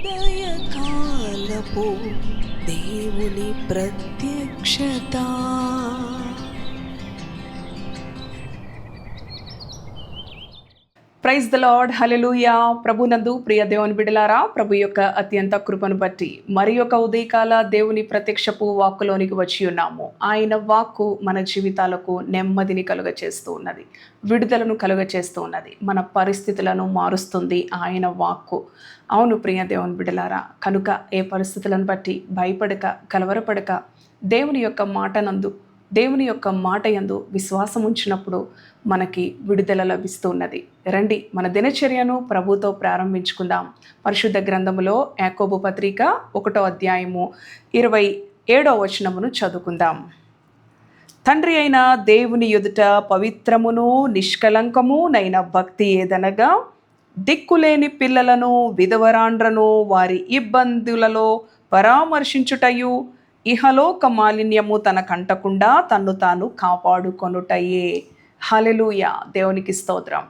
ఉదయకాలపు దేవుని ప్రత్యక్షత. ప్రైజ్ ద లార్డ్, హల్లెలూయా. ప్రభునందు ప్రియ దేవుని బిడ్డలారా, ప్రభు యొక్క అత్యంత కృపను బట్టి మరి యొక్క ఉదయకాల దేవుని ప్రత్యక్షపు వాక్కులోనికి వచ్చి ఉన్నాము. ఆయన వాక్కు మన జీవితాలకు నెమ్మదిని కలుగచేస్తూ ఉన్నది, విడుదలను కలుగచేస్తూ ఉన్నది, మన పరిస్థితులను మారుస్తుంది ఆయన వాక్కు. అవును ప్రియ దేవుని బిడ్డలారా, కనుక ఏ పరిస్థితులను బట్టి భయపడక, కలవరపడక దేవుని యొక్క మాటనందు, దేవుని యొక్క మాట యందు విశ్వాసం ఉంచినప్పుడు మనకి విడుదల లభిస్తున్నది. రండి, మన దినచర్యను ప్రభుతో ప్రారంభించుకుందాం. పరిశుద్ధ గ్రంథములో యాకోబు పత్రిక 1వ అధ్యాయము 27వ వచనమును చదువుకుందాం. తండ్రి అయిన దేవుని ఎదుట పవిత్రమును నిష్కలంకము నైన భక్తి ఏదనగా, దిక్కులేని పిల్లలను, విధవరాండ్రను వారి ఇబ్బందులలో పరామర్శించుటయు, ఇహలోక మాలిన్యము తనకంటకుండా తన్ను తాను కాపాడుకొనుటయే. హల్లెలూయా. దేవునికి స్తోత్రం.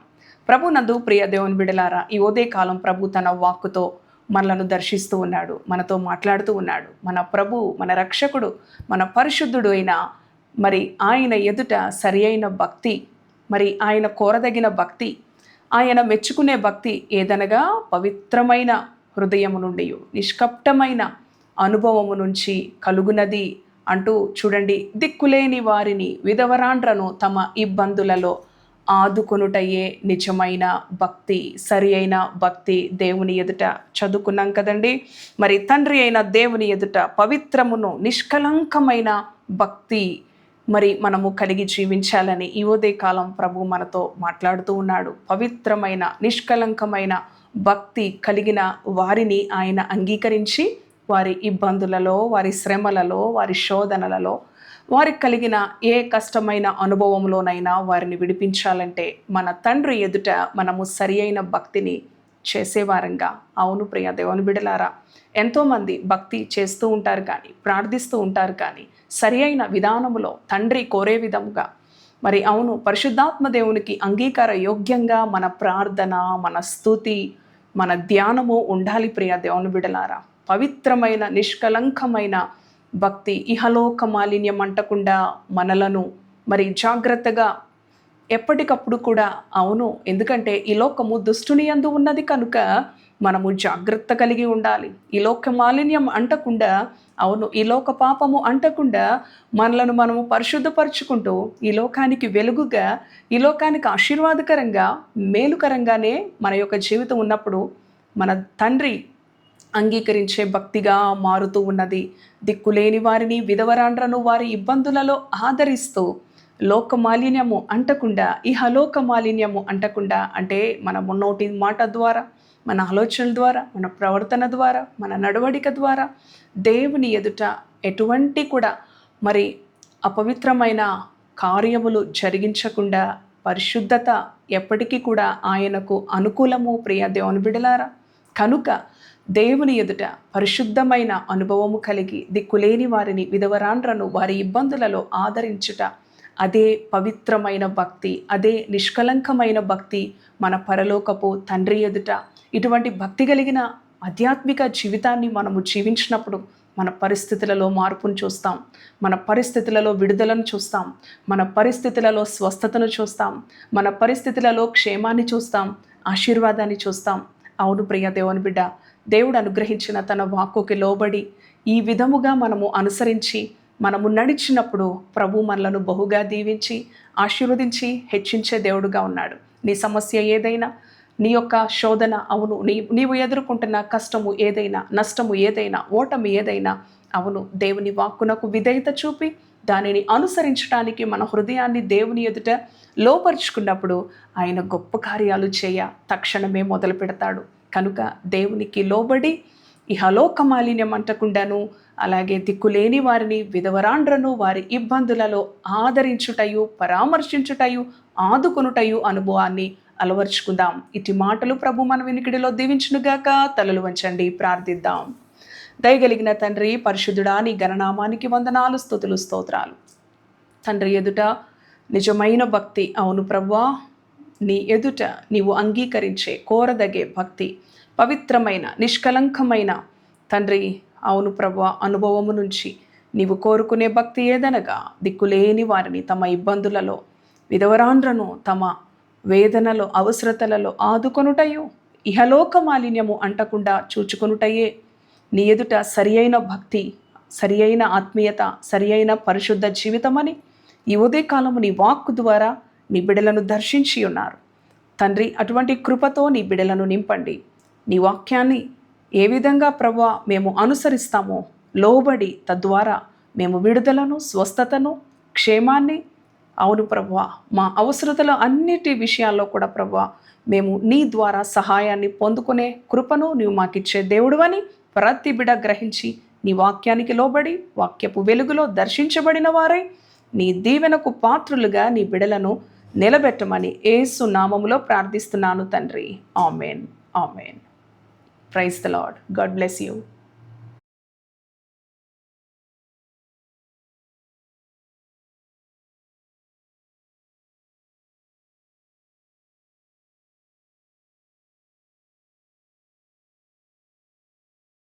ప్రభునందు ప్రియ దేవుని బిడలారా, ఈ ఉదయకాలం ప్రభు తన వాక్కుతో మనలను దర్శిస్తూ ఉన్నాడు, మనతో మాట్లాడుతూ ఉన్నాడు. మన ప్రభు, మన రక్షకుడు, మన పరిశుద్ధుడు అయిన మరి ఆయన ఎదుట సరి అయిన భక్తి, మరి ఆయన కోరదగిన భక్తి, ఆయన మెచ్చుకునే భక్తి ఏదనగా పవిత్రమైన హృదయము నుండి, నిష్కపటమైన అనుభవము నుంచి కలుగునది అంటూ చూడండి. దిక్కులేని వారిని, విధవరాండ్రను తమ ఇబ్బందులలో ఆదుకొనుటయే నిజమైన భక్తి, సరి అయిన భక్తి. దేవుని ఎదుట చదువుకున్నాం కదండి. మరి తండ్రి అయిన దేవుని ఎదుట పవిత్రమును నిష్కలంకమైన భక్తి మరి మనము కలిగి జీవించాలని ఈ ఉదయకాలం ప్రభు మనతో మాట్లాడుతూ ఉన్నాడు. పవిత్రమైన నిష్కలంకమైన భక్తి కలిగిన వారిని ఆయన అంగీకరించి, వారి ఇబ్బందులలో, వారి శ్రమలలో, వారి శోధనలలో, వారికి కలిగిన ఏ కష్టమైన అనుభవంలోనైనా వారిని విడిపించాలంటే మన తండ్రి ఎదుట మనము సరి అయిన భక్తిని చేసేవారంగా. అవును ప్రియ దేవుని బిడలారా, ఎంతోమంది భక్తి చేస్తూ ఉంటారు కానీ, ప్రార్థిస్తూ ఉంటారు కానీ, సరి అయిన విధానములో తండ్రి కోరే విధముగా, మరి అవును పరిశుద్ధాత్మ దేవునికి అంగీకార యోగ్యంగా మన ప్రార్థన, మన స్తుతి, మన ధ్యానము ఉండాలి ప్రియ దేవుని బిడలారా. పవిత్రమైన నిష్కలంకమైన భక్తి ఇహలోక మాలిన్యం అంటకుండా మనలను మరి జాగ్రత్తగా ఎప్పటికప్పుడు కూడా, అవును ఎందుకంటే ఈ లోకము దుష్టుని యందు ఉన్నది కనుక మనము జాగ్రత్త కలిగి ఉండాలి. ఈ లోక మాలిన్యం అంటకుండా, అవును ఈ లోక పాపము అంటకుండా మనలను మనము పరిశుద్ధపరచుకుంటూ ఈ లోకానికి వెలుగుగా, ఈ లోకానికి ఆశీర్వాదకరంగా, మేలుకరంగానే మన యొక్క జీవితం ఉన్నప్పుడు మన తండ్రి అంగీకరించే భక్తిగా మారుతూ ఉన్నది. దిక్కులేని వారిని, విధవరాండ్రను వారి ఇబ్బందులలో ఆదరిస్తూ లోక మాలిన్యము అంటకుండా, ఇహలోక మాలిన్యము అంటకుండా, అంటే మన నోటి మాట ద్వారా, మన ఆలోచనల ద్వారా, మన ప్రవర్తన ద్వారా, మన నడవడిక ద్వారా దేవుని ఎదుట ఎటువంటి కూడా మరి అపవిత్రమైన కార్యములు జరిగించకుండా, పరిశుద్ధత ఎప్పటికీ కూడా ఆయనకు అనుకూలము ప్రియ దేవుని బిడలారా. కనుక దేవుని ఎదుట పరిశుద్ధమైన అనుభవము కలిగి దిక్కులేని వారిని, విధవరాండ్రను వారి ఇబ్బందులలో ఆదరించుట, అదే పవిత్రమైన భక్తి, అదే నిష్కలంకమైన భక్తి మన పరలోకపు తండ్రి ఎదుట. ఇటువంటి భక్తి కలిగిన ఆధ్యాత్మిక జీవితాన్ని మనము జీవించినప్పుడు మన పరిస్థితులలో మార్పును చూస్తాం, మన పరిస్థితులలో విడుదలను చూస్తాం, మన పరిస్థితులలో స్వస్థతను చూస్తాం, మన పరిస్థితులలో క్షేమాన్ని చూస్తాం, ఆశీర్వాదాన్ని చూస్తాం. అవును ప్రియ దేవుని బిడ్డ, దేవుడు అనుగ్రహించిన తన వాక్కుకి లోబడి ఈ విధముగా మనము అనుసరించి మనము నడిచినప్పుడు ప్రభు మనలను బహుగా దీవించి, ఆశీర్వదించి, హెచ్చించే దేవుడుగా ఉన్నాడు. నీ సమస్య ఏదైనా, నీ యొక్క శోధన, అవును నీవు ఎదుర్కొంటున్న కష్టము ఏదైనా, నష్టము ఏదైనా, ఓటమి ఏదైనా, అవును దేవుని వాక్కునకు విధేయత చూపి దానిని అనుసరించడానికి మన హృదయాన్ని దేవుని ఎదుట లోపరుచుకున్నప్పుడు ఆయన గొప్ప కార్యాలు చేయ తక్షణమే మొదలు పెడతాడు. కనుక దేవునికి లోబడి ఇహలోక మాలిన్యం అంటకుండాను, అలాగే దిక్కులేని వారిని, విధవరాండ్రను వారి ఇబ్బందులలో ఆదరించుటయు, పరామర్శించుటయు, ఆదుకొనుటయు అనుభవాన్ని అలవర్చుకుందాం. ఇటు మాటలు ప్రభు మన వినికిడిలో దీవించునుగాక. తలలు వంచండి, ప్రార్థిద్దాం. దయగలిగిన తండ్రి, పరిశుద్ధుడా, నీ గణనామానికి వందనాలు, స్తుతులు, స్తోత్రాలు. తండ్రి ఎదుట నిజమైన భక్తి, అవును ప్రభువా, నీ ఎదుట నీవు అంగీకరించే కోరదగే భక్తి పవిత్రమైన నిష్కలంకమైన తండ్రి అవును ప్రభువా అనుభవము నుంచి నీవు కోరుకునే భక్తి ఏదనగా దిక్కులేని వారిని తమ ఇబ్బందులలో విధవరాండ్రను తమ వేదనలో అవసరతలలో ఆదుకొనుటయు ఇహలోక మాలిన్యము అంటకుండా చూచుకొనుటయే నీ ఎదుట సరి అయిన భక్తి, సరి అయిన ఆత్మీయత, సరి అయిన పరిశుద్ధ జీవితమని ఈ ఉదయకాలము నీ వాక్కు ద్వారా నీ బిడలను దర్శించి ఉన్నారు తండ్రి. అటువంటి కృపతో నీ బిడలను నింపండి. నీ వాక్యాన్ని ఏ విధంగా ప్రభువా మేము అనుసరిస్తామో లోబడి తద్వారా మేము విడుదలను, స్వస్థతను, క్షేమాన్ని అవును ప్రభువా మా అవసరతల అన్నిటి విషయాల్లో కూడా ప్రభువా మేము నీ ద్వారా సహాయాన్ని పొందుకునే కృపను నీవు మాకిచ్చే దేవుడువని ప్రతి బిడ గ్రహించి నీ వాక్యానికి లోబడి వాక్యపు వెలుగులో దర్శించబడిన వారై నీ దీవెనకు పాత్రులుగా నీ బిడలను నిలబెట్టమని యేసు నామములో ప్రార్థిస్తున్నాను తండ్రి. Amen. Amen. Praise the Lord. God bless you.